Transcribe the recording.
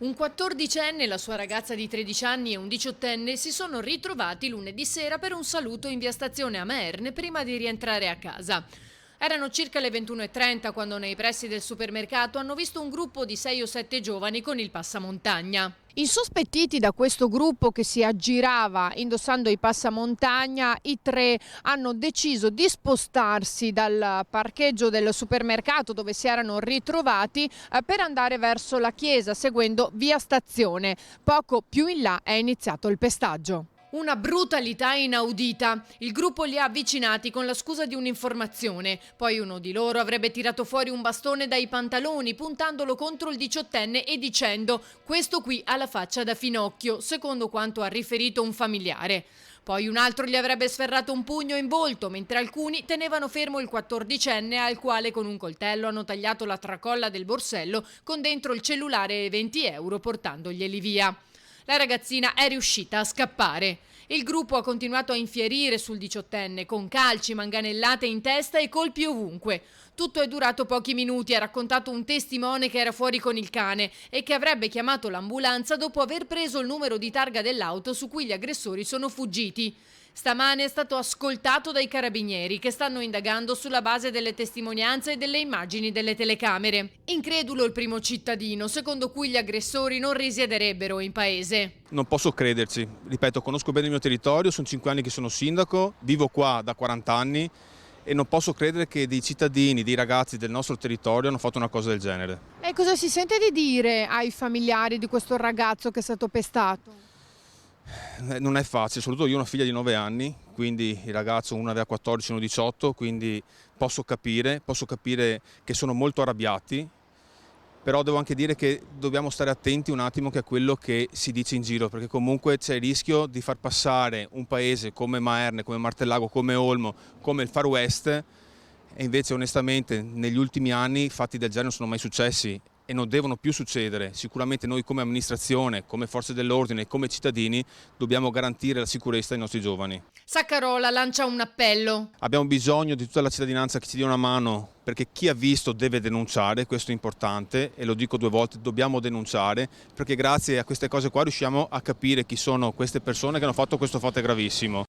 Un 14enne, la sua ragazza di 13 anni e un 18enne si sono ritrovati lunedì sera per un saluto in via Stazione a Maerne prima di rientrare a casa. Erano circa le 21:30 quando nei pressi del supermercato hanno visto un gruppo di 6 o 7 giovani con il passamontagna. Insospettiti da questo gruppo che si aggirava indossando i passamontagna, i tre hanno deciso di spostarsi dal parcheggio del supermercato dove si erano ritrovati per andare verso la chiesa seguendo via Stazione. Poco più in là è iniziato il pestaggio. Una brutalità inaudita. Il gruppo li ha avvicinati con la scusa di un'informazione. Poi uno di loro avrebbe tirato fuori un bastone dai pantaloni puntandolo contro il 18enne e dicendo: "Questo qui ha la faccia da finocchio", secondo quanto ha riferito un familiare. Poi un altro gli avrebbe sferrato un pugno in volto, mentre alcuni tenevano fermo il 14enne al quale con un coltello hanno tagliato la tracolla del borsello con dentro il cellulare e 20 euro portandoglieli via. La ragazzina è riuscita a scappare. Il gruppo ha continuato a infierire sul 18enne con calci, manganellate in testa e colpi ovunque. Tutto è durato pochi minuti, ha raccontato un testimone che era fuori con il cane e che avrebbe chiamato l'ambulanza dopo aver preso il numero di targa dell'auto su cui gli aggressori sono fuggiti. Stamane è stato ascoltato dai carabinieri che stanno indagando sulla base delle testimonianze e delle immagini delle telecamere. Incredulo il primo cittadino, secondo cui gli aggressori non risiederebbero in paese. Non posso crederci, ripeto, conosco bene il mio territorio, sono 5 anni che sono sindaco, vivo qua da 40 anni e non posso credere che dei cittadini, dei ragazzi del nostro territorio hanno fatto una cosa del genere. E cosa si sente di dire ai familiari di questo ragazzo che è stato pestato? Non è facile, soprattutto io ho una figlia di 9 anni, quindi il ragazzo, uno aveva 14 e uno 18, quindi posso capire che sono molto arrabbiati, però devo anche dire che dobbiamo stare attenti un attimo che a quello che si dice in giro, perché comunque c'è il rischio di far passare un paese come Maerne, come Martellago, come Olmo, come il Far West, e invece onestamente negli ultimi anni fatti del genere non sono mai successi e non devono più succedere. Sicuramente noi come amministrazione, come forze dell'ordine, come cittadini dobbiamo garantire la sicurezza ai nostri giovani. Saccarola lancia un appello. Abbiamo bisogno di tutta la cittadinanza che ci dia una mano, perché chi ha visto deve denunciare, questo è importante e lo dico 2 volte, dobbiamo denunciare, perché grazie a queste cose qua riusciamo a capire chi sono queste persone che hanno fatto questo fatto gravissimo.